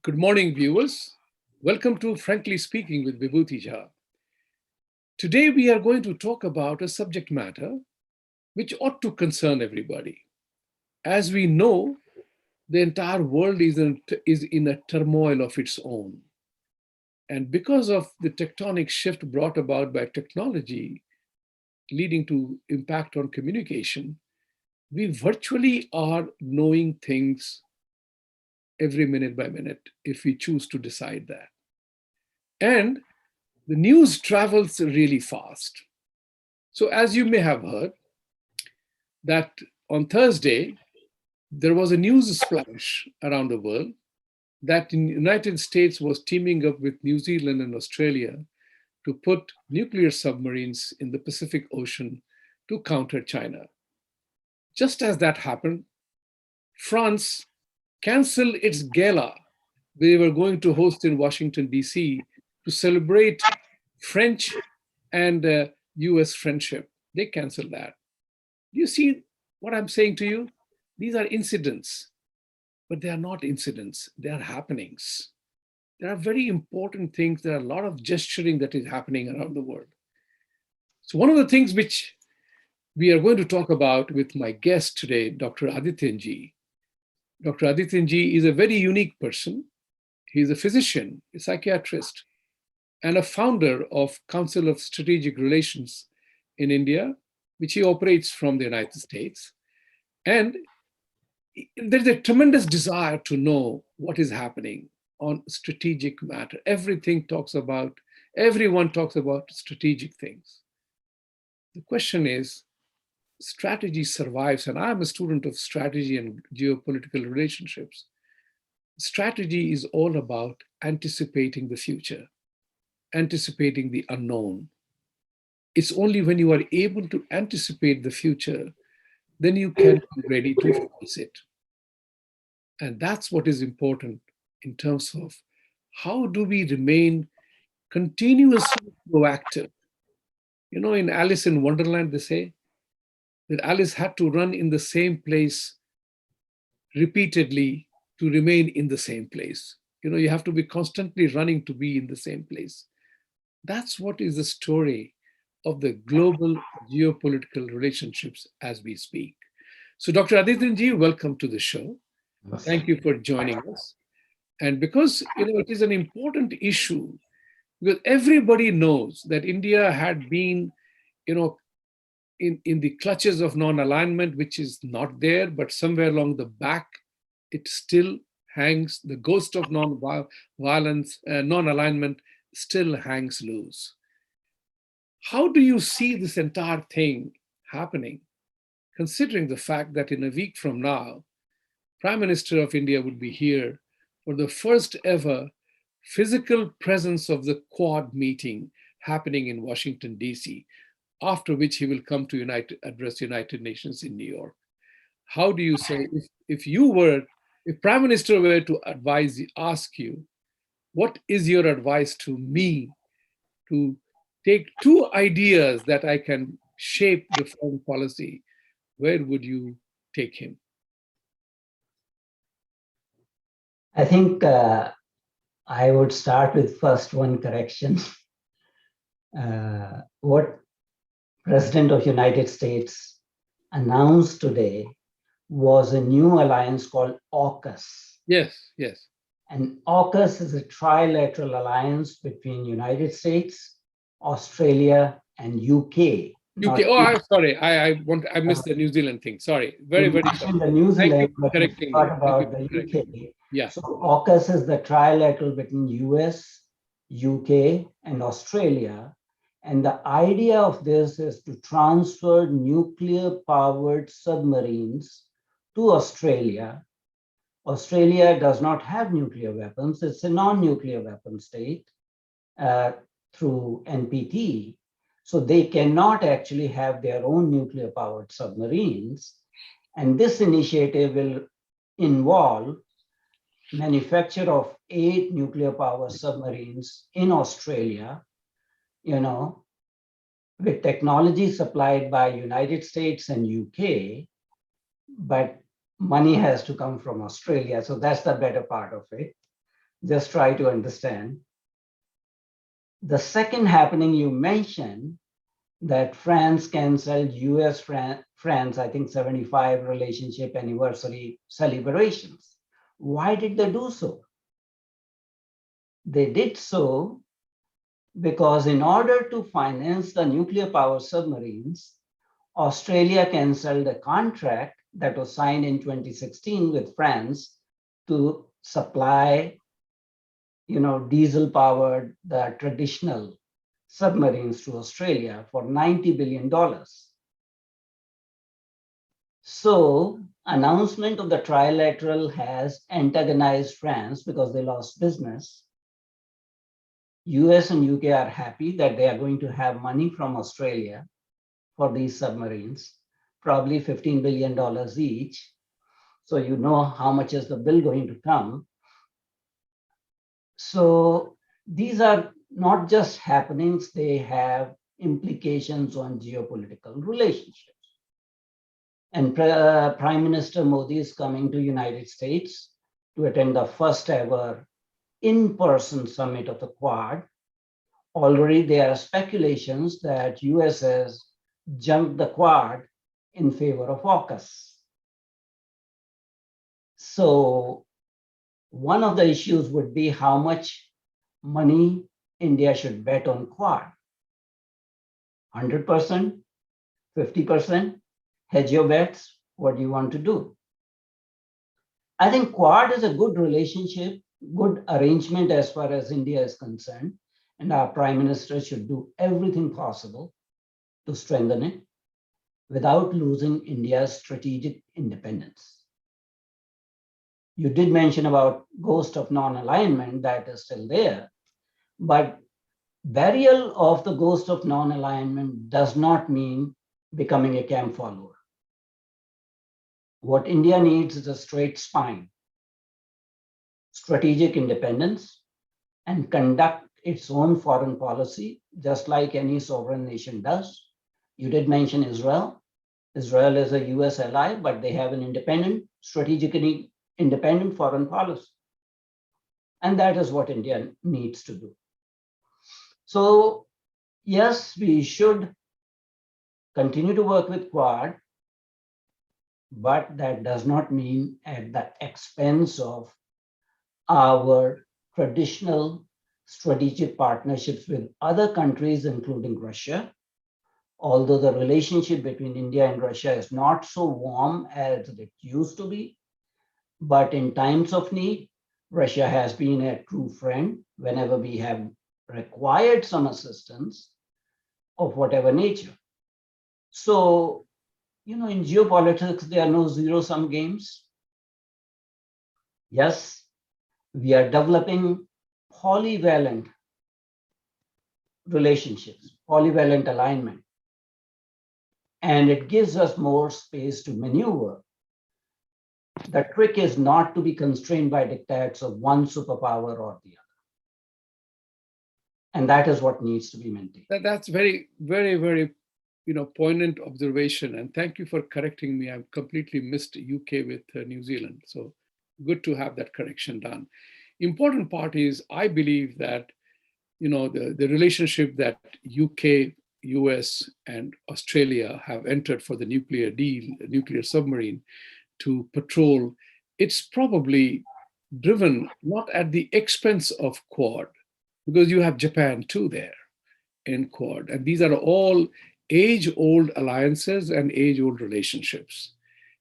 Good morning, viewers. Welcome to Frankly Speaking with Vibhuti. Today, we are going to talk about a subject matter which ought to concern everybody. As we know, the entire world is in a turmoil of its own. And because of the tectonic shift brought about by technology, leading to impact on communication, we virtually are knowing things every minute by minute if we choose to decide that. And the news travels really fast. So as you may have heard, that on Thursday, there was a news splash around the world that the United States was teaming up with New Zealand and Australia to put nuclear submarines in the Pacific Ocean to counter China. Just as that happened, France canceled its gala they were going to host in Washington, D.C. to celebrate French and US friendship. They canceled that. Do you see what I'm saying to you? These are incidents, but they are not incidents, they are happenings. There are very important things. There are a lot of gesturing that is happening around the world. So one of the things which we are going to talk about with my guest today, Dr. ADITYANJEE. Dr. ADITYANJEE is a very unique person. He's a physician, a psychiatrist, and a founder of Council of Strategic Relations in India, which he operates from the United States. And there's a tremendous desire to know what is happening on strategic matter. Everyone talks about strategic things. The question is, strategy survives, and I'm a student of strategy and geopolitical relationships. Strategy is all about anticipating the future, anticipating the unknown. It's only when you are able to anticipate the future, then you can be ready to face it. And that's what is important in terms of how do we remain continuously proactive. You know, in Alice in Wonderland, they say that Alice had to run in the same place repeatedly to remain in the same place. You know, you have to be constantly running to be in the same place. That's what is the story of the global geopolitical relationships as we speak. So Dr. ADITYANJEE, welcome to the show. Thank you for joining us. And because, you know, it is an important issue, because everybody knows that India had been, you know, in the clutches of non-alignment, which is not there, but somewhere along the back, it still hangs, the ghost of non-violence, non-alignment still hangs loose. How do you see this entire thing happening, considering the fact that in a week from now, Prime Minister of India would be here for the first ever physical presence of the Quad meeting happening in Washington, D.C., after which he will come to address United Nations in New York. How do you say, if Prime Minister were to ask you, what is your advice to me to take two ideas that I can shape the foreign policy, where would you take him? I think I would start with first one correction. What President of United States announced today was a new alliance called AUKAS. Yes, yes. And AUKUS is a trilateral alliance between United States, Australia, and UK. UK. Oh, I'm sorry. I missed the New Zealand thing. Sorry. Very sorry. The New Zealand, but correcting thought about the UK. Yeah. So AUKUS is the trilateral between US, UK, and Australia. And the idea of this is to transfer nuclear-powered submarines to Australia. Australia does not have nuclear weapons. It's a non-nuclear weapon state through NPT. So they cannot actually have their own nuclear-powered submarines. And this initiative will involve manufacture of 8 nuclear-powered submarines in Australia, you know, with technology supplied by United States and UK, but money has to come from Australia. So that's the better part of it. Just try to understand. The second happening you mentioned, that France canceled US France, I think 75 relationship anniversary celebrations. Why did they do so? They did so because in order to finance the nuclear power submarines, Australia canceled a contract that was signed in 2016 with France to supply, diesel powered, the traditional submarines to Australia for $90 billion. So announcement of the trilateral has antagonized France because they lost business. US and UK are happy that they are going to have money from Australia for these submarines, probably $15 billion each. So you know how much is the bill going to come. So these are not just happenings, they have implications on geopolitical relationships. And Prime Minister Modi is coming to United States to attend the first ever in-person summit of the Quad. Already there are speculations that US has jumped the Quad in favor of AUKAS. So one of the issues would be how much money India should bet on Quad. 100%, 50%, hedge your bets. What do you want to do? I think Quad is a good relationship, good arrangement as far as India is concerned. And our Prime Minister should do everything possible to strengthen it without losing India's strategic independence. You did mention about ghost of non-alignment, that is still there, but burial of the ghost of non-alignment does not mean becoming a camp follower. What India needs is a straight spine, strategic independence, and conduct its own foreign policy, just like any sovereign nation does. You did mention Israel. Israel is a US ally, but they have an independent, strategically independent foreign policy. And that is what India needs to do. So yes, we should continue to work with Quad, but that does not mean at the expense of our traditional strategic partnerships with other countries, including Russia. Although the relationship between India and Russia is not so warm as it used to be, but in times of need, Russia has been a true friend whenever we have required some assistance of whatever nature. So, in geopolitics, there are no zero-sum games. Yes, we are developing polyvalent relationships, polyvalent alignment, and it gives us more space to maneuver. The trick is not to be constrained by diktats of one superpower or the other. And that is what needs to be maintained. That's very, very, very, poignant observation. And thank you for correcting me. I've completely missed UK with New Zealand. So good to have that correction done. Important part is, I believe that, the relationship that UK, US, and Australia have entered for the nuclear deal, the nuclear submarine to patrol, it's probably driven not at the expense of Quad, because you have Japan too there in Quad. And these are all age-old alliances and age-old relationships.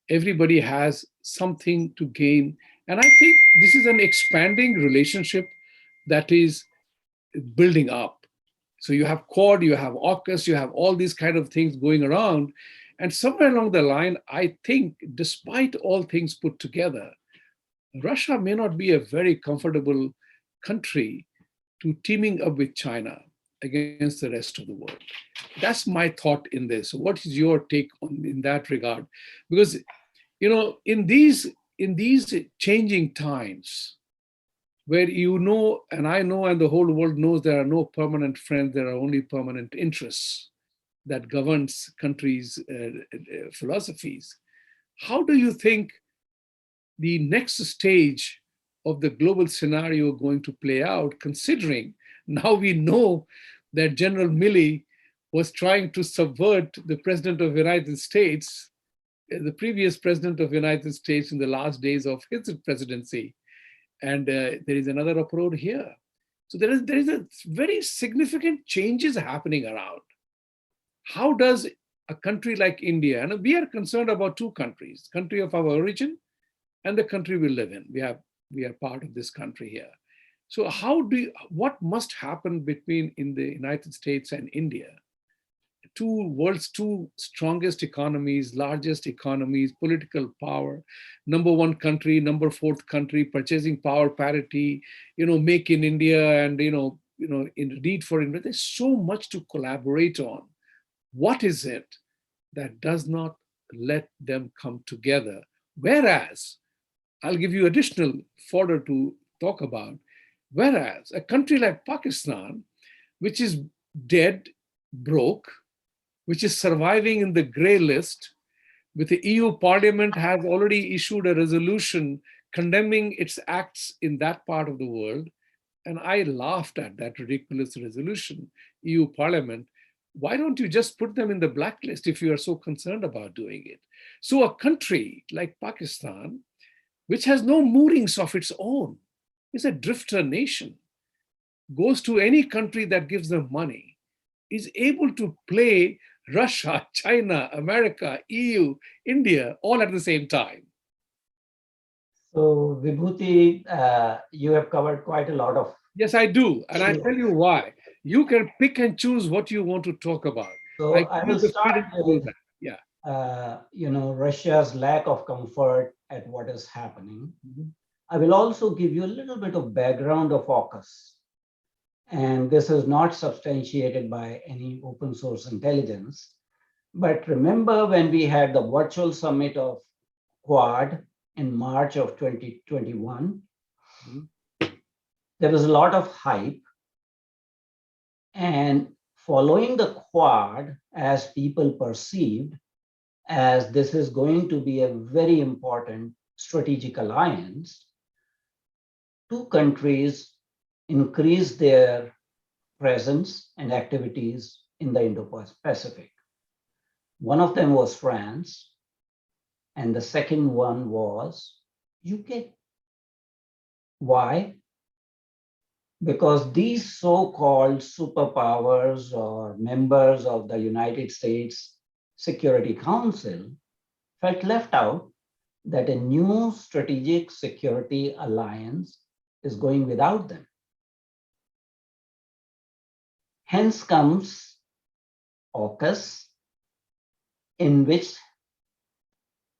Everybody has something to gain. And I think this is an expanding relationship that is building up. So you have Quad, you have AUKUS, you have all these kind of things going around. And somewhere along the line, I think, despite all things put together, Russia may not be a very comfortable country to teaming up with China against the rest of the world. That's my thought in this. What is your take on in that regard? Because in these changing times, where and I know, and the whole world knows, there are no permanent friends, there are only permanent interests that governs countries' philosophies. How do you think the next stage of the global scenario going to play out, considering now we know that General Milley was trying to subvert the President of the United States, the previous President of the United States in the last days of his presidency. And there is another approach here. So there is a very significant changes happening around. How does a country like India, and we are concerned about two countries, country of our origin and the country we live in. We are part of this country here. So what must happen between in the United States and India? World's two strongest economies, largest economies, political power, number one country, number fourth country, purchasing power parity, make in India, and in need for India. There's so much to collaborate on. What is it that does not let them come together? Whereas, I'll give you additional fodder to talk about. Whereas a country like Pakistan, which is dead, broke, which is surviving in the grey list, with the EU Parliament has already issued a resolution condemning its acts in that part of the world. And I laughed at that ridiculous resolution, EU Parliament. Why don't you just put them in the blacklist if you are so concerned about doing it? So a country like Pakistan, which has no moorings of its own, is a drifter nation, goes to any country that gives them money, is able to play Russia, China, America, EU, India, all at the same time. So Vibhuti, you have covered quite a lot of. Yes, I do. And I tell you why. You can pick and choose what you want to talk about. So I will start with, Russia's lack of comfort at what is happening. Mm-hmm. I will also give you a little bit of background of AUKAS. And this is not substantiated by any open source intelligence. But remember when we had the virtual summit of Quad in March of 2021, there was a lot of hype. And following the Quad, as people perceived, as this is going to be a very important strategic alliance, two countries increase their presence and activities in the Indo-Pacific. One of them was France, and the second one was UK. Why? Because these so-called superpowers or members of the United States Security Council felt left out that a new strategic security alliance is going without them. Hence comes AUKUS, in which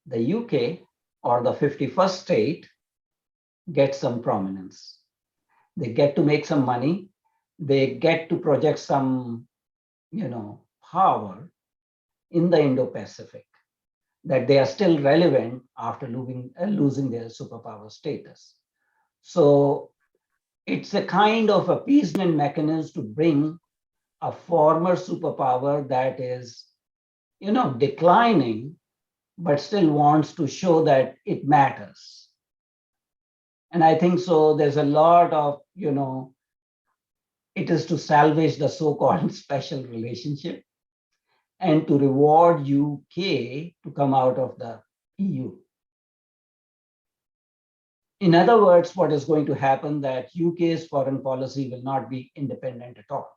the UK or the 51st state gets some prominence. They get to make some money. They get to project some, power in the Indo-Pacific, that they are still relevant after losing their superpower status. So it's a kind of appeasement mechanism to bring a former superpower that is, declining, but still wants to show that it matters. And I think so there's a lot of, it is to salvage the so-called special relationship and to reward UK to come out of the EU. In other words, what is going to happen that UK's foreign policy will not be independent at all.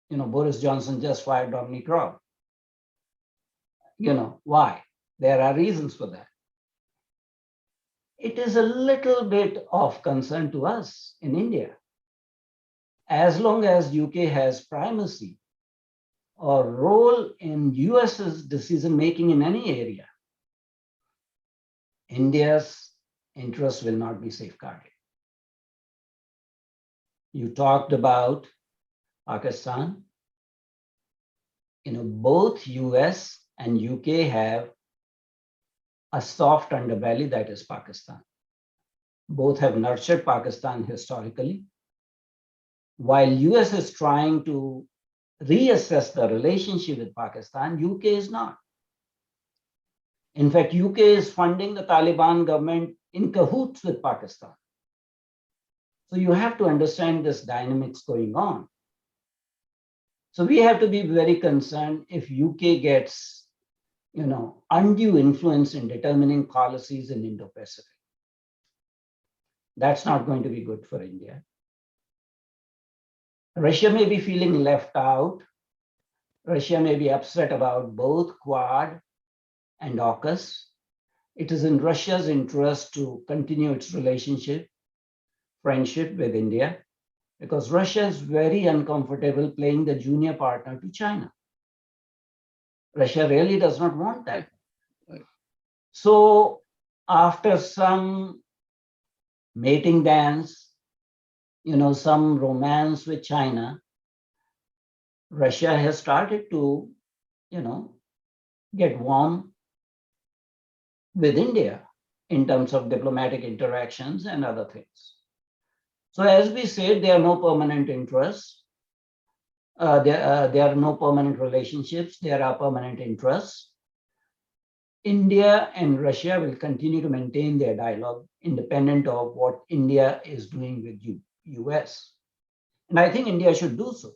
Boris Johnson just fired Dominic Raab. Why? There are reasons for that. It is a little bit of concern to us in India. As long as UK has primacy or role in US's decision-making in any area, India's interests will not be safeguarded. You talked about Pakistan. Both US and UK have a soft underbelly that is Pakistan. Both have nurtured Pakistan historically. While US is trying to reassess the relationship with Pakistan, UK is not. In fact, UK is funding the Taliban government in cahoots with Pakistan. So you have to understand this dynamics going on. So we have to be very concerned if UK gets, undue influence in determining policies in Indo-Pacific. That's not going to be good for India. Russia may be feeling left out. Russia may be upset about both Quad and AUKAS. It is in Russia's interest to continue its friendship with India, because Russia is very uncomfortable playing the junior partner to China. Russia really does not want that. Right. So after some mating dance, some romance with China, Russia has started to, get warm with India in terms of diplomatic interactions and other things. So as we said, there are no permanent interests. There are no permanent relationships. There are permanent interests. India and Russia will continue to maintain their dialogue independent of what India is doing with US. And I think India should do so,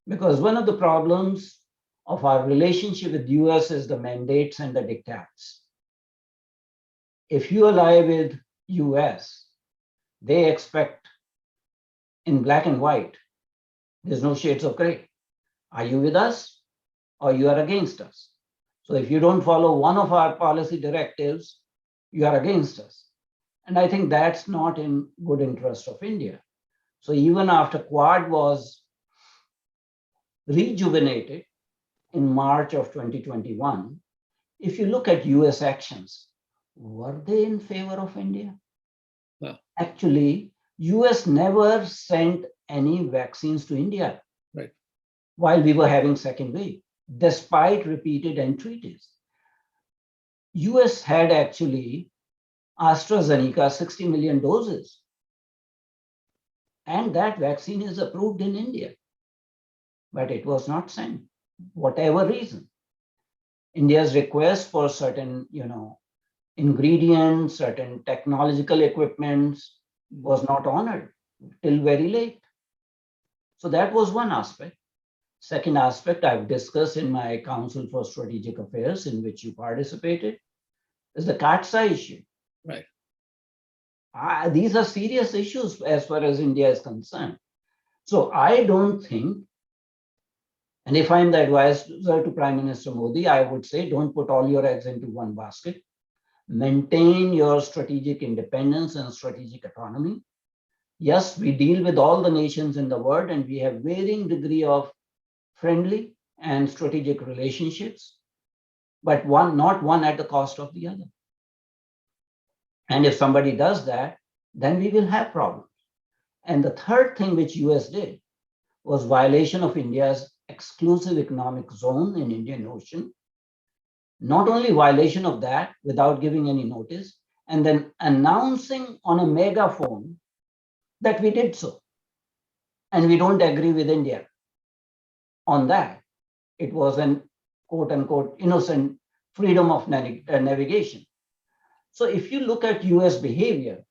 because one of the problems of our relationship with US is the mandates and the diktats. If you ally with US, they expect in black and white. There's no shades of gray. Are you with us or you are against us? So if you don't follow one of our policy directives, you are against us. And I think that's not in good interest of India. So even after Quad was rejuvenated in March of 2021, if you look at US actions, were they in favor of India? No. Actually, US never sent any vaccines to India, right, while we were having second wave, despite repeated entreaties. US had actually AstraZeneca 60 million doses, and that vaccine is approved in India, but it was not sent, whatever reason. India's request for certain, ingredients, certain technological equipments was not honored till very late. So that was one aspect. Second aspect I've discussed in my Council for Strategic Affairs, in which you participated, is the CATSA issue. right. These are serious issues as far as India is concerned. So I don't think, and if I'm the advisor to Prime Minister Modi, I would say don't put all your eggs into one basket. Maintain your strategic independence and strategic autonomy. Yes, we deal with all the nations in the world, and we have varying degree of friendly and strategic relationships, but not one at the cost of the other. And if somebody does that, then we will have problems. And the third thing which US did was violation of India's exclusive economic zone in Indian Ocean. Not only violation of that without giving any notice, and then announcing on a megaphone that we did so. And we don't agree with India on that. It was an quote unquote innocent freedom of navigation. So if you look at US behavior,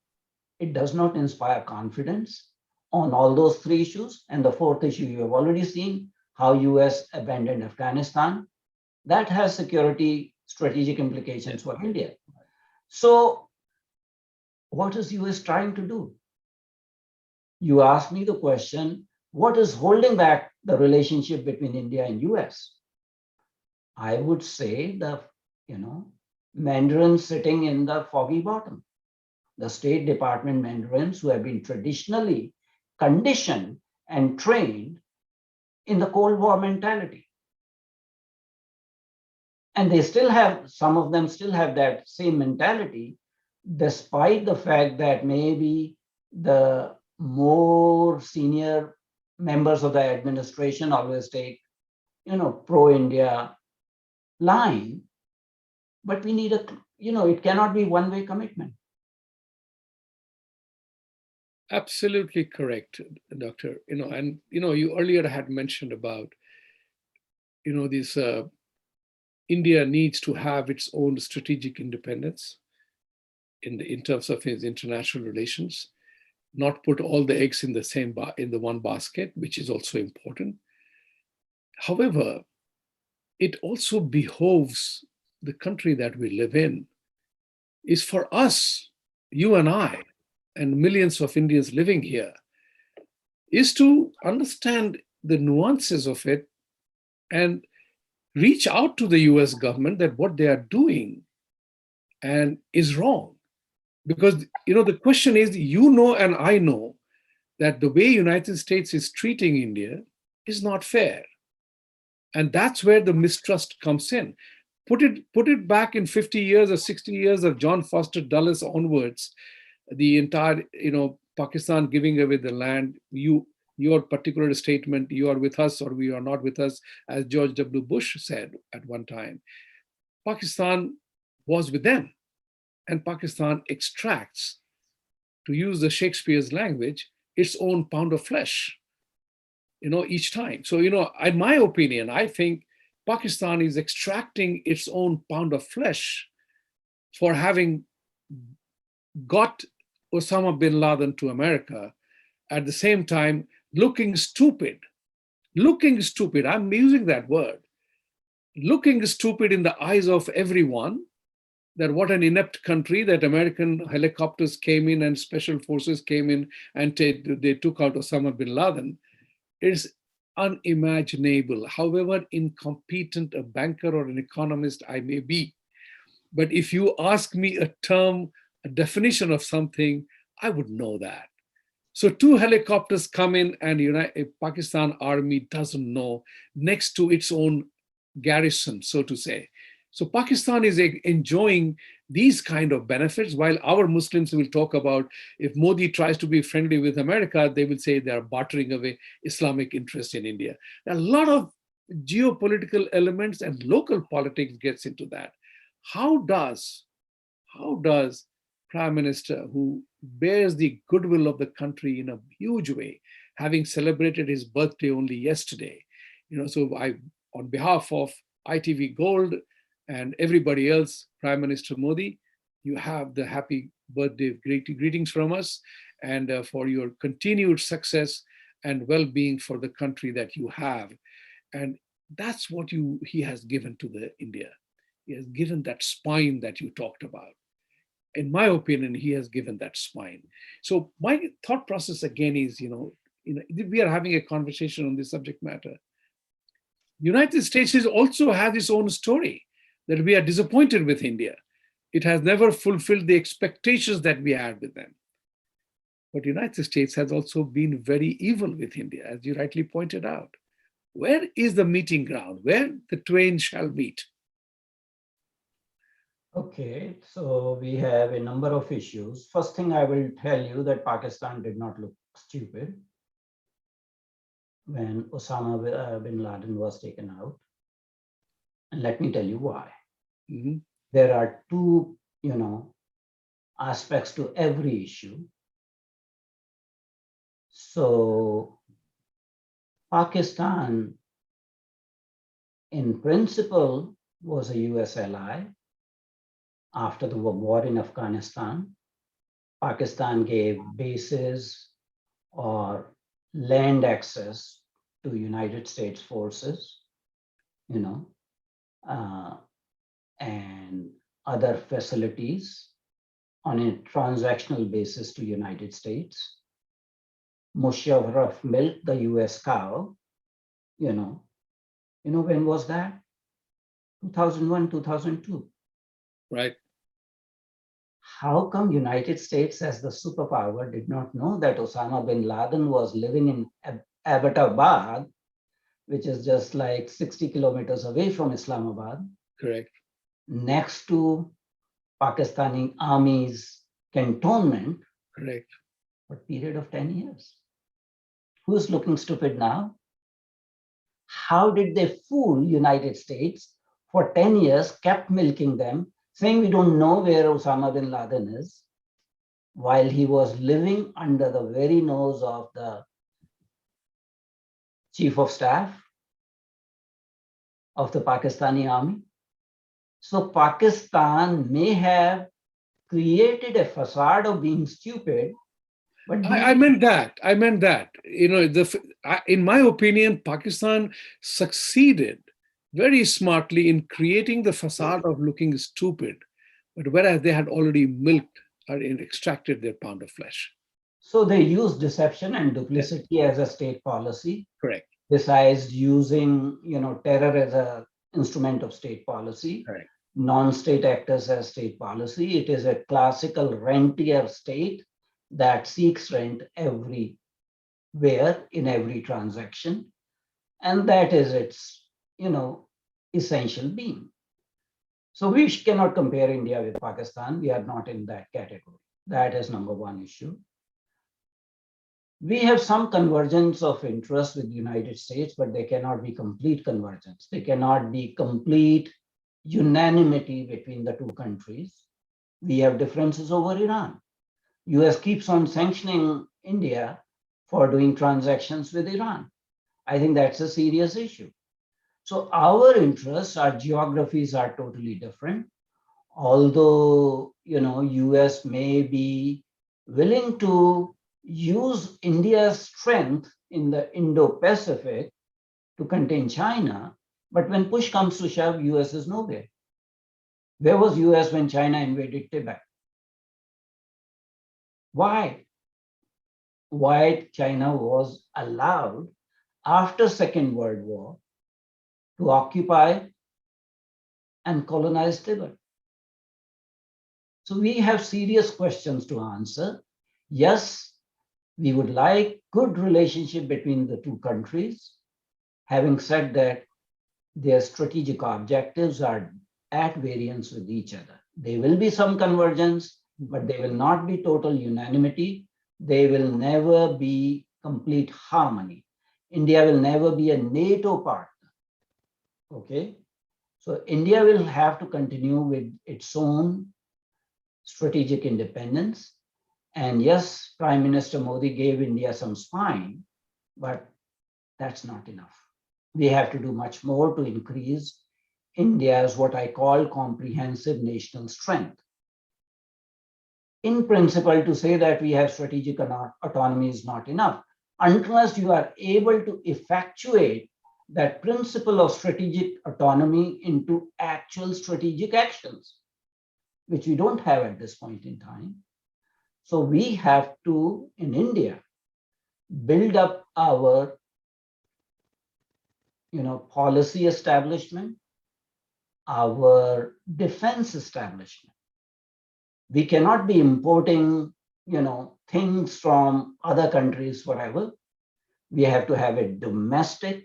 it does not inspire confidence on all those three issues. And the fourth issue you have already seen, how US abandoned Afghanistan. That has security strategic implications for India. So what is US trying to do? You asked me the question, what is holding back the relationship between India and US? I would say the, Mandarins sitting in the foggy bottom, the State Department Mandarins who have been traditionally conditioned and trained in the Cold War mentality. And they still have, some of them still have that same mentality, despite the fact that maybe the more senior members of the administration always take, pro-India line. But we need it cannot be one-way commitment. Absolutely correct, Doctor. And you earlier had mentioned about, this India needs to have its own strategic independence in terms of its international relations. not put all the eggs in the in the one basket, which is also important. However, it also behoves the country that we live in is for us, you and I, and millions of Indians living here, is to understand the nuances of it and reach out to the US government that what they are doing and is wrong. Because the question is, and I know that the way United States is treating India is not fair. And that's where the mistrust comes in. Put it back in 50 years or 60 years of John Foster Dulles onwards, the entire, Pakistan giving away the land, your particular statement, you are with us or we are not with us, as George W. Bush said at one time, Pakistan was with them. And Pakistan extracts, to use the Shakespeare's language, its own pound of flesh, each time. So, in my opinion, I think Pakistan is extracting its own pound of flesh for having got Osama bin Laden to America, at the same time looking stupid. I'm using that word. Looking stupid in the eyes of everyone, that what an inept country, that American helicopters came in and special forces came in and they took out Osama bin Laden. It's unimaginable, however incompetent a banker or an economist I may be. But if you ask me a term, a definition of something, I would know that. So 2 helicopters come in and Pakistan army doesn't know, next to its own garrison, so to say. So Pakistan is enjoying these kind of benefits, while our Muslims will talk about, if Modi tries to be friendly with America, they will say they are bartering away Islamic interest in India. A lot of geopolitical elements and local politics gets into that. How does Prime Minister, who bears the goodwill of the country in a huge way, having celebrated his birthday only yesterday, so I, on behalf of ITV Gold and everybody else, Prime Minister Modi, you have the happy birthday greetings from us, and for your continued success and well-being for the country that you have. And that's what he has given to the India. He has given that spine that you talked about. In my opinion, he has given that spine. So my thought process again is, we are having a conversation on this subject matter. United States also has its own story, that we are disappointed with India. It has never fulfilled the expectations that we had with them. But United States has also been very evil with India, as you rightly pointed out. Where is the meeting ground, where the twain shall meet? Okay, so we have a number of issues. First thing I will tell you that Pakistan did not look stupid when Osama bin Laden was taken out. And let me tell you why. Mm-hmm. There are 2, aspects to every issue. So Pakistan, in principle, was a US ally. After the war in Afghanistan, Pakistan gave bases or land access to United States forces, and other facilities on a transactional basis to United States. Musharraf milked the US cow, when was that? 2001, 2002. Right. How come United States as the superpower did not know that Osama bin Laden was living in Abbottabad, which is just like 60 kilometers away from Islamabad? Correct. Next to Pakistani army's cantonment. Correct. For a period of 10 years. Who's looking stupid now? How did they fool United States for 10 years, kept milking them, saying we don't know where Osama bin Laden is, while he was living under the very nose of the chief of staff of the Pakistani army? So Pakistan may have created a facade of being stupid, But do I we? meant that. I meant that. You know, in my opinion, Pakistan succeeded very smartly in creating the facade of looking stupid, but whereas they had already milked or extracted their pound of flesh. So they use deception and Yes, duplicity as a state policy, correct, besides using terror as a instrument of state policy, correct. non-state actors as state policy. It is a classical rentier state that seeks rent everywhere in every transaction, and that is its essential being. So we cannot compare India with Pakistan. We are not in that category. That is number one issue. We have some convergence of interest with the United States, but they cannot be complete convergence. They cannot be complete unanimity between the two countries. We have differences over Iran. US keeps on sanctioning India for doing transactions with Iran. I think that's a serious issue. So our interests, our geographies are totally different. Although, US may be willing to use India's strength in the Indo-Pacific to contain China, but when push comes to shove, US is nowhere. Where was US when China invaded Tibet? Why? Why China was allowed after Second World War to occupy and colonize Tibet? So we have serious questions to answer. Yes, we would like good relationship between the two countries. Having said that, their strategic objectives are at variance with each other. There will be some convergence, but they will not be total unanimity. They will never be complete harmony. India will never be a NATO partner. Okay? So India will have to continue with its own strategic independence. And yes, Prime Minister Modi gave India some spine, but that's not enough. We have to do much more to increase India's what I call comprehensive national strength. In principle, to say that we have strategic autonomy is not enough unless you are able to effectuate that principle of strategic autonomy into actual strategic actions, which we don't have at this point in time. So we have to, in India, build up our policy establishment, our defense establishment. We cannot be importing things from other countries forever. We have to have a domestic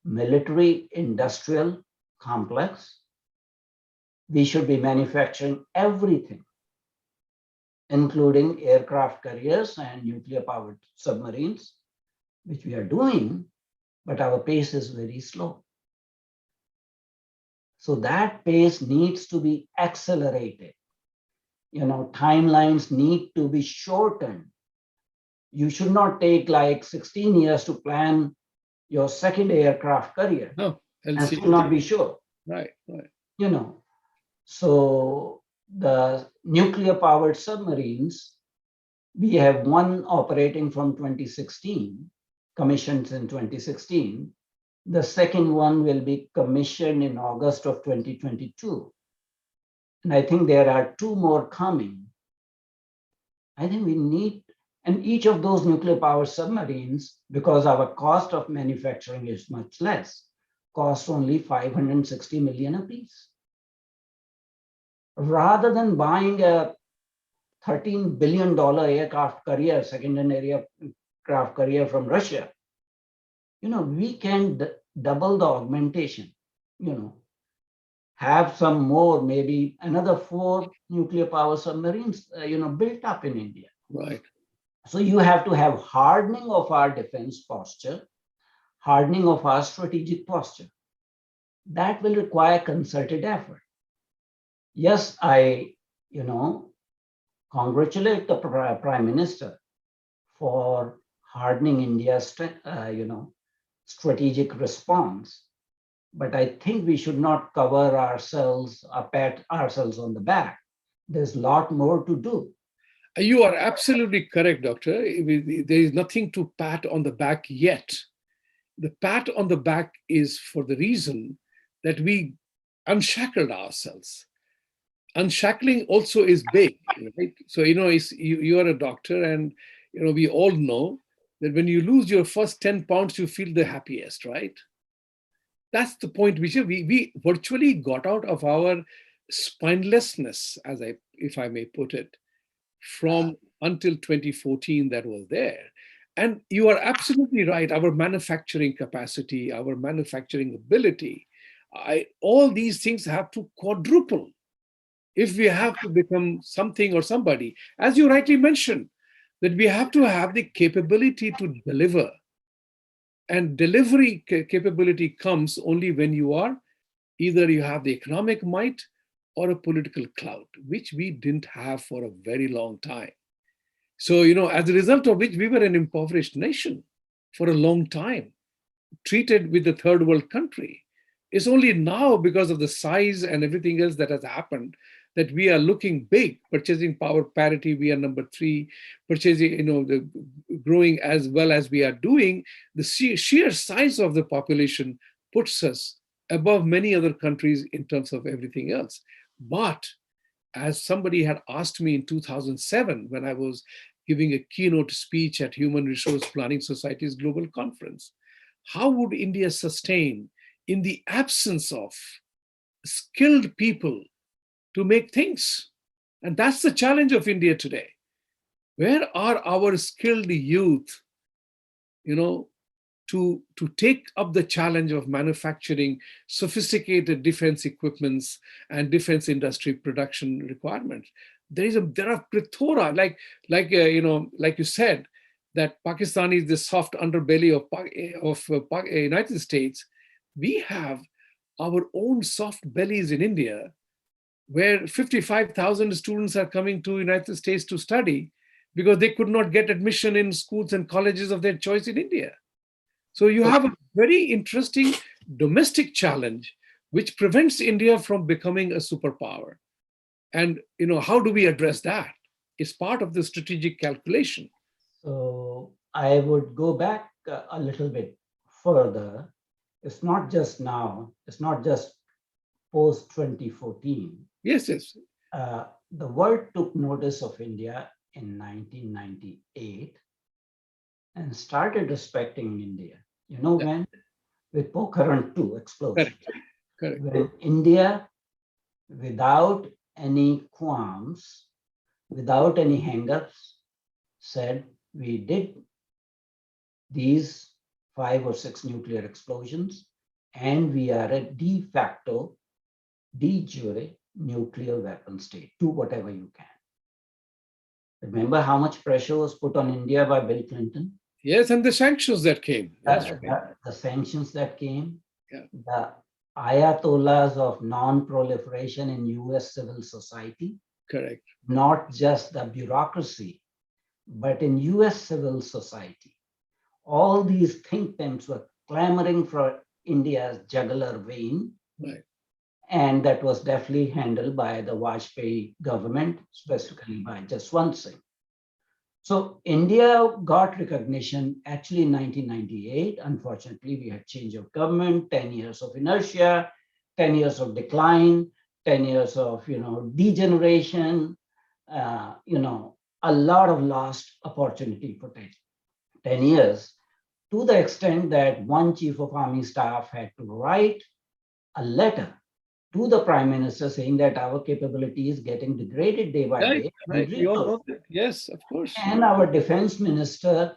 military industrial complex. We should be manufacturing everything, including aircraft carriers and nuclear powered submarines, which we are doing, but our pace is very slow. So that pace needs to be accelerated. Timelines need to be shortened. You should not take like 16 years to plan your second aircraft carrier. No, and still not be sure. Right, right. So the nuclear powered submarines, we have one operating from 2016, commissioned in 2016. The second one will be commissioned in August of 2022. And I think there are two more coming. I think we need, and each of those nuclear powered submarines, because our cost of manufacturing is much less, costs only 560 million apiece. Rather than buying a $13 billion aircraft carrier, second-generation aircraft carrier from Russia, we can double the augmentation, have some more, maybe another 4 nuclear power submarines, built up in India. Right. So you have to have hardening of our defense posture, hardening of our strategic posture. That will require concerted effort. Yes, I, congratulate the Prime Minister for hardening India's, strategic response. But I think we should not cover ourselves, pat ourselves on the back. There's a lot more to do. You are absolutely correct, Doctor. There is nothing to pat on the back yet. The pat on the back is for the reason that we unshackled ourselves. Unshackling also is big, right? So, you are a doctor, and, we all know that when you lose your first 10 pounds, you feel the happiest, right? That's the point which we virtually got out of our spinelessness, if I may put it, from until 2014 that was there. And you are absolutely right. Our manufacturing capacity, our manufacturing ability, all these things have to quadruple if we have to become something or somebody. As you rightly mentioned, that we have to have the capability to deliver. And delivery capability comes only when either you have the economic might or a political clout, which we didn't have for a very long time. So, as a result of which we were an impoverished nation for a long time, treated with the third world country. It's only now, because of the size and everything else that has happened, that we are looking big. Purchasing power parity, we are number 3. Purchasing, growing as well as we are doing, the sheer size of the population puts us above many other countries in terms of everything else. But as somebody had asked me in 2007, when I was giving a keynote speech at Human Resource Planning Society's global conference, how would India sustain in the absence of skilled people to make things? And that's the challenge of India today. Where are our skilled youth, to take up the challenge of manufacturing sophisticated defense equipments and defense industry production requirements? There are plethora, like you said, that Pakistan is the soft underbelly of United States. We have our own soft bellies in India, where 55,000 students are coming to United States to study because they could not get admission in schools and colleges of their choice in India. So you have a very interesting domestic challenge which prevents India from becoming a superpower. And how do we address that? It's part of the strategic calculation. So I would go back a little bit further. It's not just now, it's not just post 2014. Yes, yes. The world took notice of India in 1998 and started respecting India. You know when? With Pokhran 2 explosion. Correct. When India, without any qualms, without any hang-ups, said we did these 5 or 6 nuclear explosions, and we are a de facto, de jure nuclear weapon state. Do whatever you can. Remember how much pressure was put on India by Bill Clinton? Yes, and the sanctions that came. The sanctions that came, yeah. The ayatollahs of non-proliferation in US civil society. Correct. Not just the bureaucracy, but in US civil society. All these think tanks were clamoring for India's jugular vein. Right. And that was deftly handled by the Vajpayee government, specifically by Jaswant Singh. So India got recognition actually in 1998. Unfortunately, we had change of government, 10 years of inertia, 10 years of decline, 10 years of degeneration, a lot of lost opportunity for 10 years, to the extent that one chief of army staff had to write a letter to the prime minister saying that our capability is getting degraded day by day. Right. We all know that. Yes, of course. And our defense minister,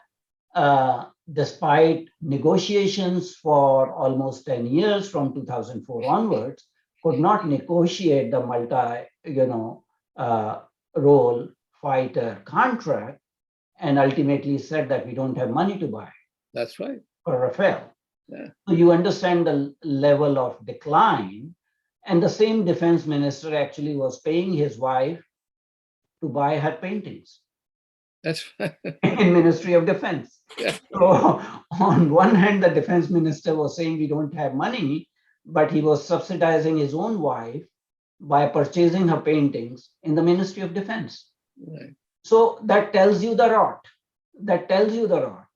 despite negotiations for almost 10 years from 2004 onwards, could not negotiate the multi-role fighter contract, and ultimately said that we don't have money to buy. That's right. For Rafale. Yeah. So you understand the level of decline. And the same defense minister actually was paying his wife to buy her paintings. That's right. In Ministry of Defense. Yeah. So on one hand, the defense minister was saying we don't have money, but he was subsidizing his own wife by purchasing her paintings in the Ministry of Defense. Right. So that tells you the rot. That tells you the rot.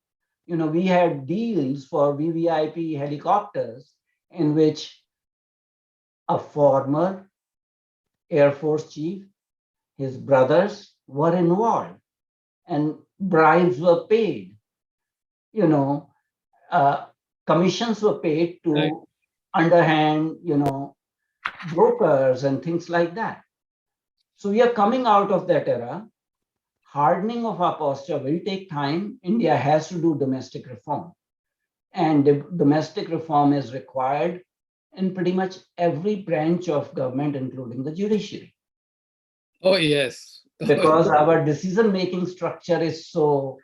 We had deals for VVIP helicopters in which a former Air Force chief, his brothers were involved, and bribes were paid. You know, commissions were paid Right. to underhand, brokers and things like that. So we are coming out of that era. Hardening of our posture will take time. India has to do domestic reform. And domestic reform is required in pretty much every branch of government, including the judiciary. Oh, yes. Because our decision-making structure is so,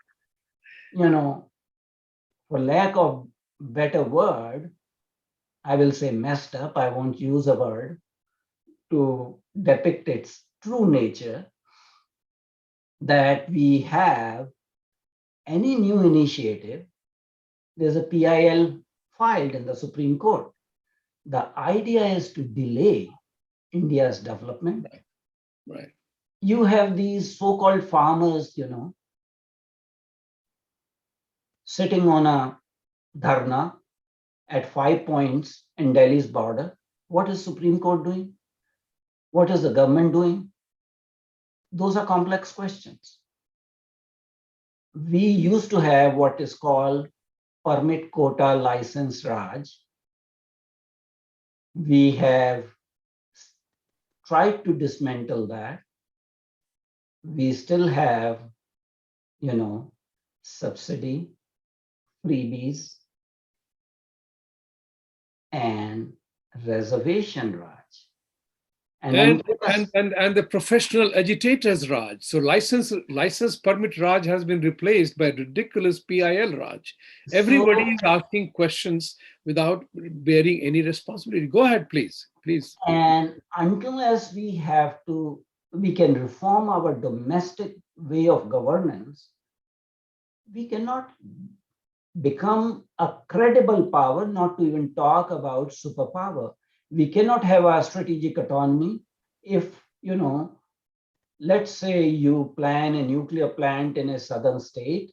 for lack of better word, I will say messed up. I won't use a word to depict its true nature, that we have any new initiative, there's a PIL filed in the Supreme Court. The idea is to delay India's development. Right. You have these so-called farmers, sitting on a dharna at 5 points in Delhi's border. What is Supreme Court doing? What is the government doing? Those are complex questions. We used to have what is called permit quota license Raj. We have tried to dismantle that. We still have, subsidy, freebies, and reservation Raj. And the professional agitators Raj. So license permit Raj has been replaced by ridiculous PIL Raj. Everybody is asking questions without bearing any responsibility. Go ahead, please. And unless we can reform our domestic way of governance, we cannot become a credible power, not to even talk about superpower. We cannot have a strategic autonomy if, let's say you plan a nuclear plant in a southern state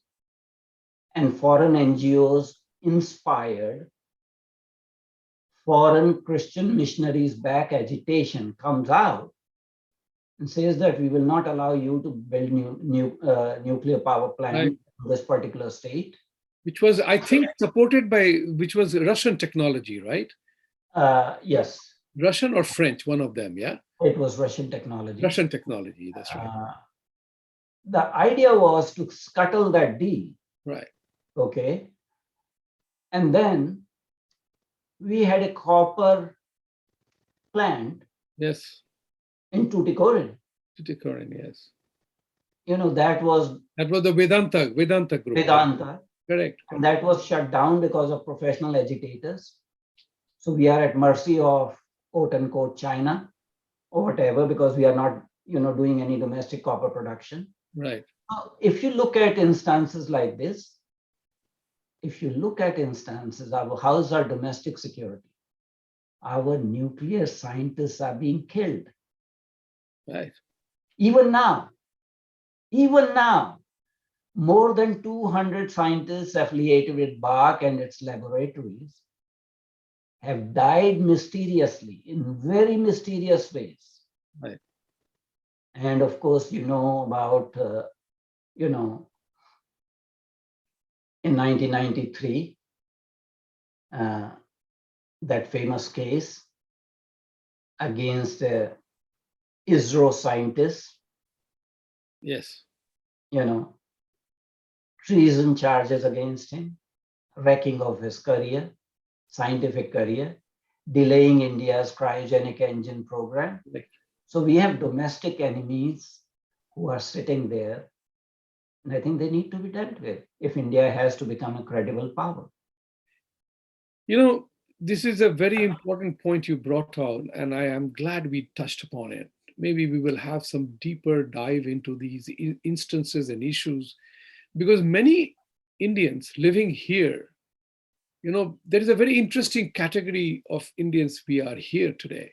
and foreign NGOs inspired foreign Christian missionaries back agitation comes out and says that we will not allow you to build nuclear power plant in this particular state. Which was, I think, supported by, which was Russian technology, right? Yes. Russian or French, one of them, yeah? It was Russian technology. Russian technology, that's right. The idea was to scuttle that deal. Right. Okay. And then we had a copper plant. Yes. In Tuticorin. Tuticorin, yes. That was the Vedanta group. Vedanta. Correct. And that was shut down because of professional agitators. So we are at mercy of quote unquote China or whatever, because we are not, doing any domestic copper production. Right. If you look at instances like this, how's our domestic security? Our nuclear scientists are being killed. Right. Even now, more than 200 scientists affiliated with BARC and its laboratories have died mysteriously in very mysterious ways. Right. And of course, about, in 1993, that famous case against ISRO scientists. Yes. Treason charges against him, wrecking of his career, scientific career, delaying India's cryogenic engine program. Right. So we have domestic enemies who are sitting there, and I think they need to be dealt with if India has to become a credible power. This is a very important point you brought out, and I am glad we touched upon it. Maybe we will have some deeper dive into these instances and issues, because many Indians living here, there is a very interesting category of Indians we are here today.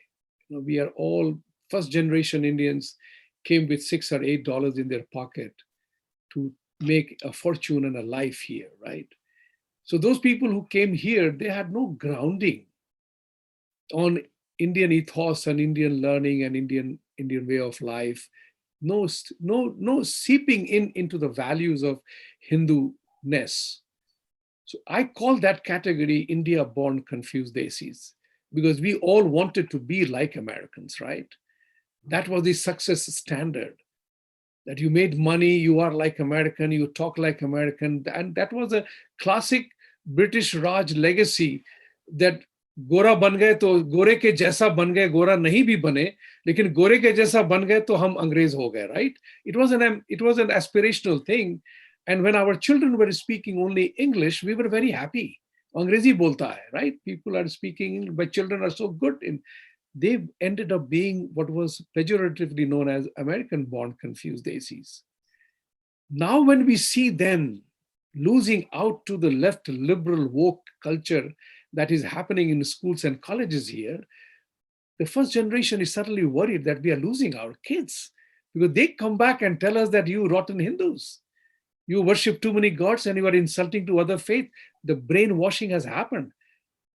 We are all first generation Indians came with $6 or $8 in their pocket to make a fortune and a life here, right? So those people who came here, they had no grounding on Indian ethos and Indian learning and Indian way of life. No seeping into the values of Hindu-ness. So I call that category India-born confused desis, because we all wanted to be like Americans, right? That was the success standard, that you made money, you are like American, you talk like American. And that was a classic British Raj legacy, that गोरा बन गए तो गोरे के जैसा बन गए, गोरा नहीं भी बने, लेकिन गोरे के जैसा बन गए तो हम अंग्रेज हो गए, right? It was an aspirational thing. And when our children were speaking only English, we were very happy. अंग्रेजी बोलता है, right? People are speaking English, but children are so good in. They ended up being what was pejoratively known as American-born confused desis. Now, when we see them losing out to the left liberal woke culture that is happening in schools and colleges here, the first generation is suddenly worried that we are losing our kids, because they come back and tell us that you rotten Hindus, you worship too many gods and you are insulting to other faith. The brainwashing has happened.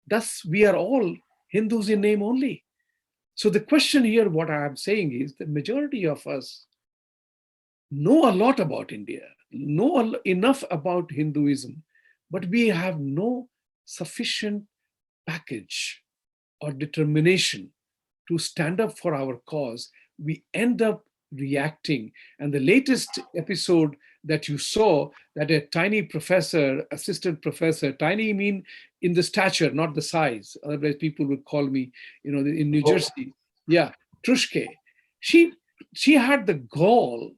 Thus, we are all Hindus in name only. So the question here, what I am saying is, the majority of us know a lot about India, know enough about Hinduism, but we have no sufficient package or determination to stand up for our cause. We end up reacting. And the latest episode that you saw, that a tiny professor, assistant professor, tiny mean in the stature, not the size. Otherwise, people would call me, in New Jersey, yeah, Trushke. She had the gall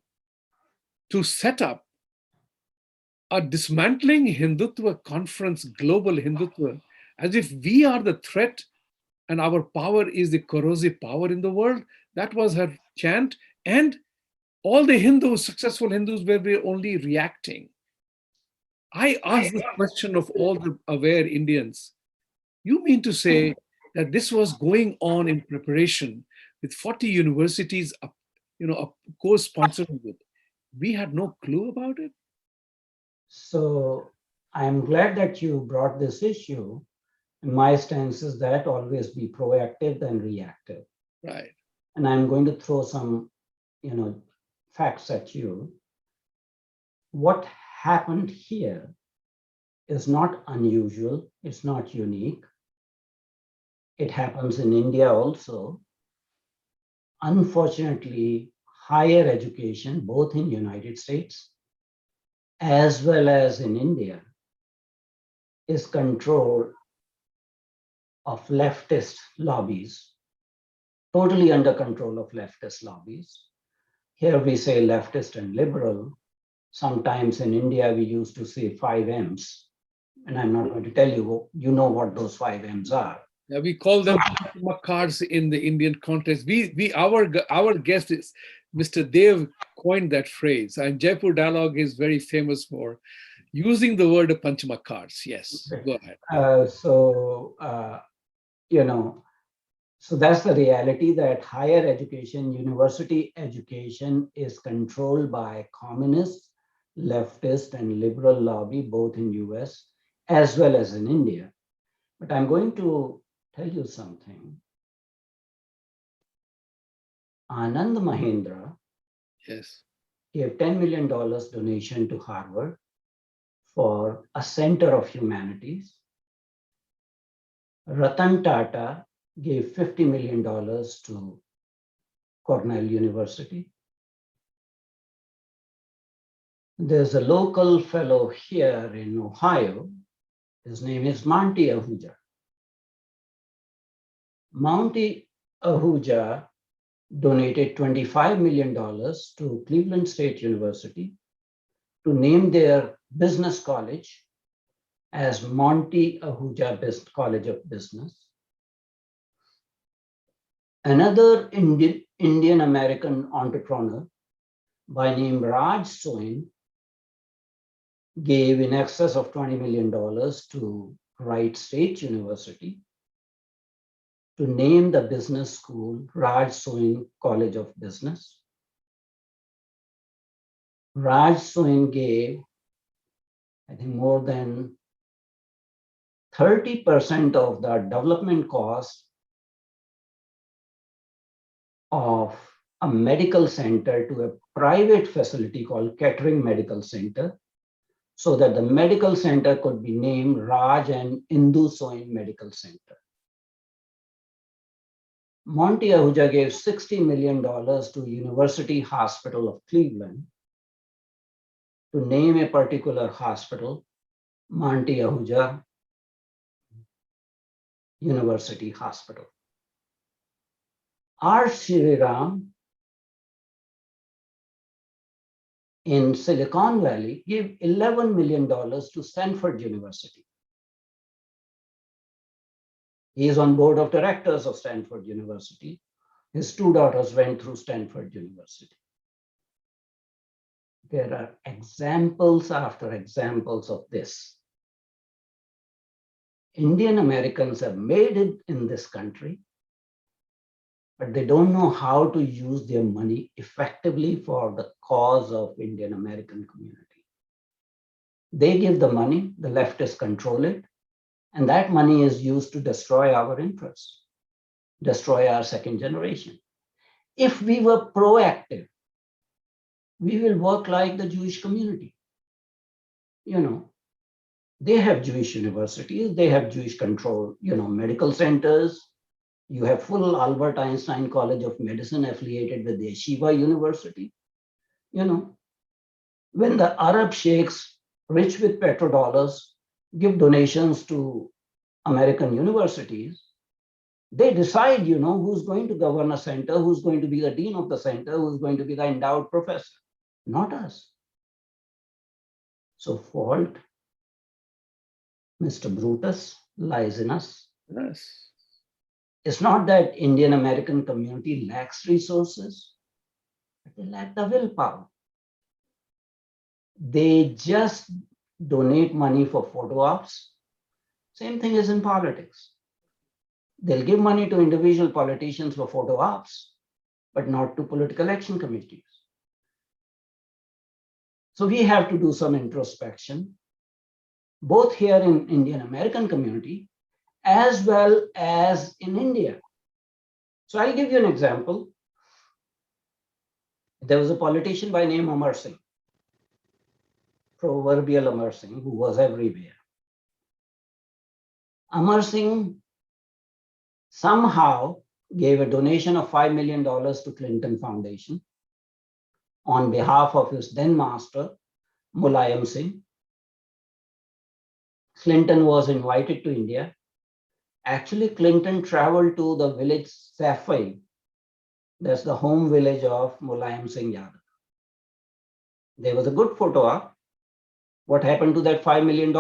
to set up a dismantling Hindutva conference, global Hindutva, as if we are the threat and our power is the corrosive power in the world. That was her chant. And all the Hindus, successful Hindus, were only reacting. I asked this question of all the aware Indians. You mean to say that this was going on in preparation with 40 universities, co-sponsoring it? We had no clue about it? So I'm glad that you brought this issue. My stance is that always be proactive than reactive. Right. And I'm going to throw some, facts at you. What happened here is not unusual. It's not unique. It happens in India also. Unfortunately, higher education, both in United States as well as in India, is controlled of leftist lobbies, totally under control of leftist lobbies. Here we say leftist and liberal. Sometimes in India, we used to say 5 M's. And I'm not going to tell you, you know what those 5 M's are. Yeah, we call them cards in the Indian context. Our guest is Mr. Dev coined that phrase, and Jaipur Dialogue is very famous for using the word Panchama cards. Yes, go ahead. So that's the reality, that higher education, university education is controlled by communist, leftist, and liberal lobby, both in US as well as in India. But I'm going to tell you something. Anand Mahindra, yes, gave $10 million donation to Harvard for a Center of Humanities. Ratan Tata gave $50 million to Cornell University. There's a local fellow here in Ohio. His name is Monty Ahuja. Monty Ahuja donated $25 million to Cleveland State University to name their business college as Monty Ahuja College of Business. Another Indian American entrepreneur by name Raj Soin gave in excess of $20 million to Wright State University to name the business school Raj Soin College of Business. Raj Soin gave, I think, more than 30% of the development cost of a medical center to a private facility called Kettering Medical Center, so that the medical center could be named Raj and Indu Soin Medical Center. Monty Ahuja gave $60 million to University Hospital of Cleveland to name a particular hospital, Monty Ahuja University Hospital. R. Shriram in Silicon Valley gave $11 million to Stanford University. He is on board of directors of Stanford University. His two daughters went through Stanford University. There are examples after examples of this. Indian Americans have made it in this country, but they don't know how to use their money effectively for the cause of Indian American community. They give the money, the leftists control it, and that money is used to destroy our interests, destroy our second generation. If we were proactive, we will work like the Jewish community. They have Jewish universities, they have Jewish control, medical centers. You have full Albert Einstein College of Medicine affiliated with the Yeshiva University. When the Arab sheikhs, rich with petrodollars, give donations to American universities, they decide, who's going to govern a center, who's going to be the dean of the center, who's going to be the endowed professor, not us. So fault, Mr. Brutus, lies in us. Yes. It's not that Indian American community lacks resources, but they lack the willpower. They just donate money for photo ops. Same thing is in politics. They'll give money to individual politicians for photo ops, but not to political action committees. So we have to do some introspection, both here in Indian American community, as well as in India. So I'll give you an example. There was a politician by name Amar Singh, proverbial Amar Singh, who was everywhere. Amar Singh somehow gave a donation of $5 million to Clinton Foundation on behalf of his then master, Mulayam Singh. Clinton was invited to India. Actually, Clinton traveled to the village Safai. That's the home village of Mulayam Singh Yadav. There was a good photo op. What happened to that $5 million?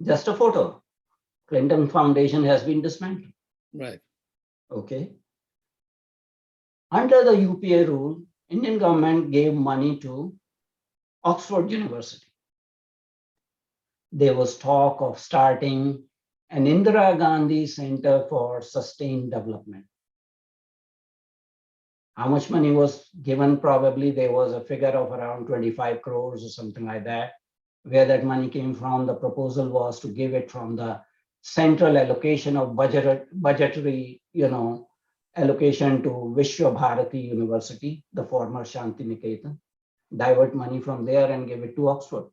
Just a photo. Clinton Foundation has been dismantled. Right. Okay. Under the UPA rule, Indian government gave money to Oxford University. There was talk of starting an Indira Gandhi Center for Sustained Development. How much money was given? Probably there was a figure of around 25 crores or something like that. Where that money came from, the proposal was to give it from the central allocation of budgetary, allocation to Vishwa Bharati University, the former Shanti Niketan, divert money from there and give it to Oxford.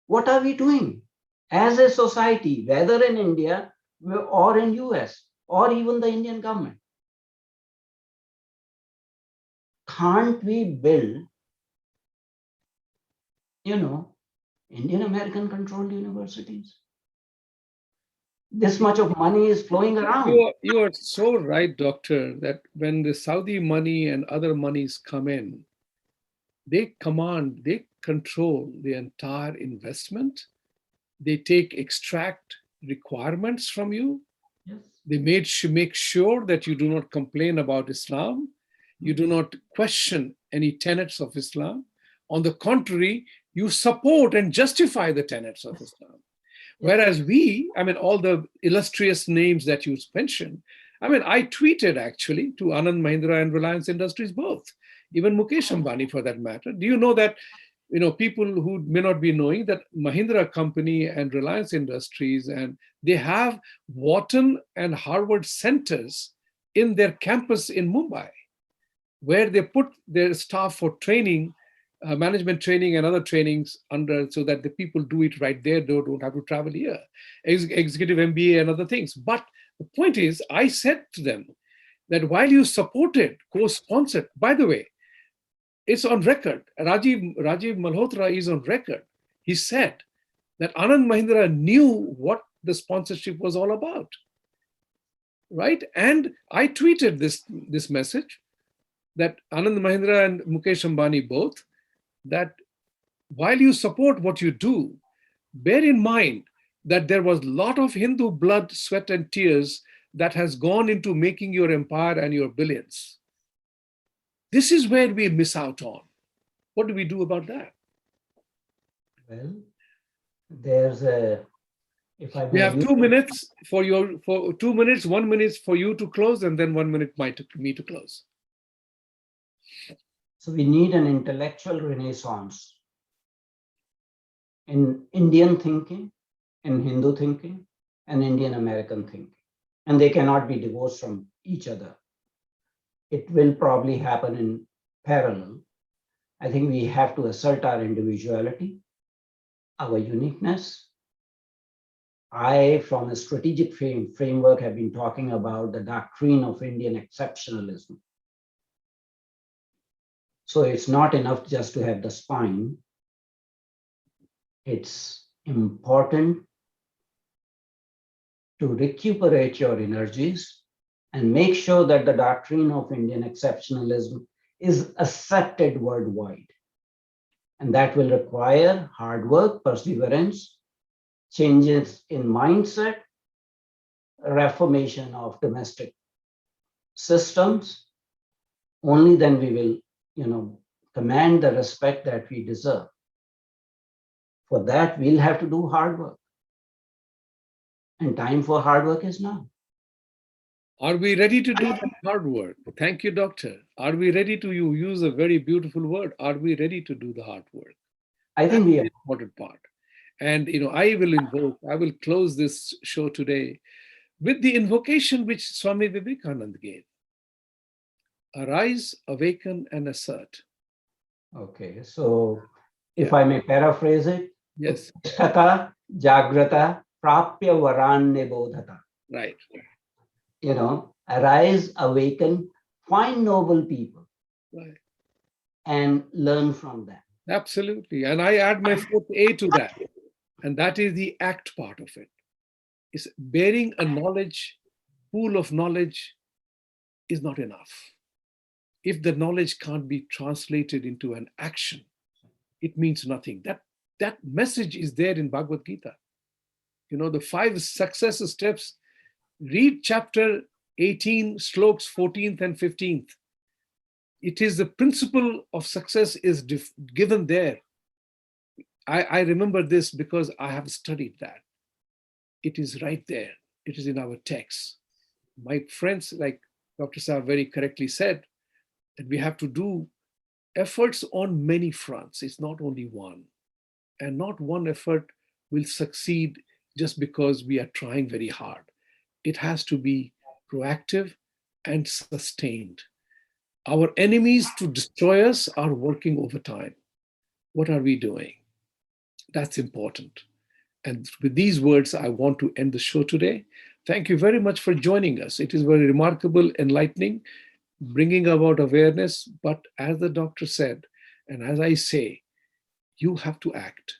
What are we doing as a society, whether in India or in US or even the Indian government? Can't we build, Indian American controlled universities? This much of money is flowing around. You are so right, doctor, that when the Saudi money and other monies come in, they control the entire investment. They extract requirements from you. Yes. They make sure that you do not complain about Islam. You do not question any tenets of Islam. On the contrary, you support and justify the tenets of Islam. Whereas all the illustrious names that you mentioned, I tweeted actually to Anand Mahindra and Reliance Industries both. even Mukesh Ambani for that matter. Do you know that, people who may not be knowing that Mahindra Company and Reliance Industries, and they have Wharton and Harvard centers in their campus in Mumbai, where they put their staff for training, management training and other trainings under, so that the people do it right there. They don't have to travel here, executive MBA and other things. But the point is, I said to them that while you supported, co-sponsored, by the way, it's on record. Rajiv Malhotra is on record. He said that Anand Mahindra knew what the sponsorship was all about, right? And I tweeted this message that Anand Mahindra and Mukesh Ambani both, that while you support what you do, bear in mind that there was a lot of Hindu blood, sweat, and tears that has gone into making your empire and your billions. This is where we miss out on. What do we do about that? Well, there's a, if I We have 2 minutes for 2 minutes, 1 minute for you to close, and then 1 minute me to close. So we need an intellectual renaissance in Indian thinking, in Hindu thinking, and Indian American thinking. And they cannot be divorced from each other. It will probably happen in parallel. I think we have to assert our individuality, our uniqueness. I, from a strategic framework, have been talking about the doctrine of Indian exceptionalism. So it's not enough just to have the spine. It's important to recuperate your energies and make sure that the doctrine of Indian exceptionalism is accepted worldwide. And that will require hard work, perseverance, changes in mindset, reformation of domestic systems. Only then we will, command the respect that we deserve. For that, we'll have to do hard work. And time for hard work is now. Are we ready to do that hard work? Thank you, doctor. Are we ready to use a very beautiful word? Are we ready to do the hard work? I think we are. That's the important part. And I will close this show today with the invocation which Swami Vivekananda gave. Arise, awaken, and assert. Okay, so if I may paraphrase it. Yes. Tata Jagrata Prapya Varanye Bodhata. Right. Arise, awaken, find noble people. Right. And learn from them. Absolutely. And I add my fourth A to that. And that is the act part of it. It's bearing a pool of knowledge is not enough. If the knowledge can't be translated into an action, it means nothing. That message is there in Bhagavad Gita. The 5 success steps. Read chapter 18, sloks 14th and 15th. It is the principle of success is given there. I remember this because I have studied that. It is right there. It is in our text. My friends, like Dr. Saab very correctly said, that we have to do efforts on many fronts. It's not only one. And not one effort will succeed just because we are trying very hard. It has to be proactive and sustained. Our enemies to destroy us are working overtime. What are we doing? That's important. And with these words, I want to end the show today. Thank you very much for joining us. It is very remarkable, enlightening, bringing about awareness. But as the doctor said, and as I say, you have to act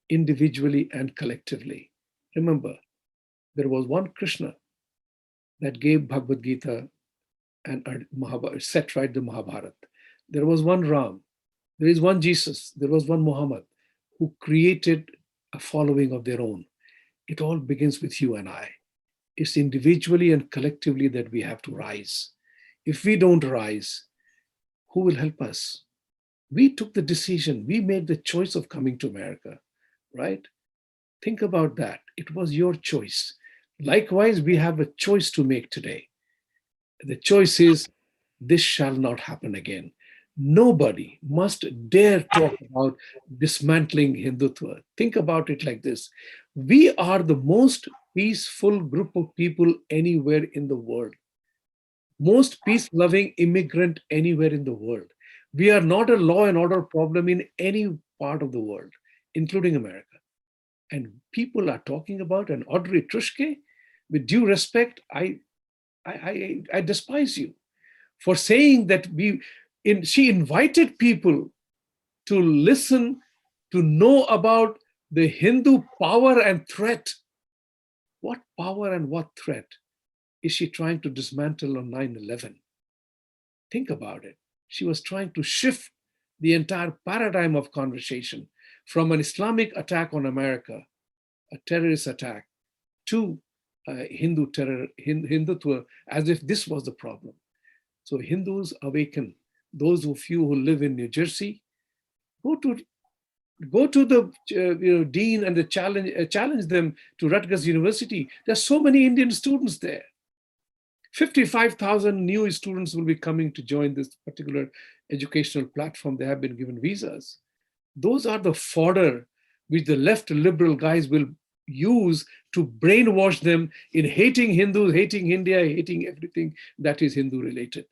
individually and collectively. Remember, there was one Krishna that gave Bhagavad Gita and set right the Mahabharata. There was one Ram. There is one Jesus. There was one Muhammad who created a following of their own. It all begins with you and I. It's individually and collectively that we have to rise. If we don't rise, who will help us? We took the decision. We made the choice of coming to America, right? Think about that. It was your choice. Likewise, we have a choice to make today. The choice is, this shall not happen again. Nobody must dare talk about dismantling Hindutva. Think about it like this. We are the most peaceful group of people anywhere in the world, most peace-loving immigrant anywhere in the world. We are not a law and order problem in any part of the world, including America. And people are talking about an Audrey Trushke. With due respect, I despise you for saying that she invited people to listen, to know about the Hindu power and threat. What power and what threat is she trying to dismantle on 9/11? Think about it. She was trying to shift the entire paradigm of conversation from an Islamic attack on America, a terrorist attack, to Hindutva, as if this was the problem. So Hindus awaken. Those of you who live in New Jersey, go to the dean and challenge them to Rutgers University. There's so many Indian students there. 55,000 new students will be coming to join this particular educational platform. They have been given visas. Those are the fodder which the left liberal guys will use to brainwash them in hating Hindus, hating India, hating everything that is Hindu related.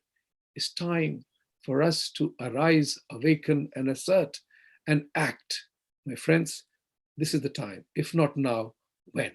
It's time for us to arise, awaken, and assert and act. My friends, this is the time. If not now, when?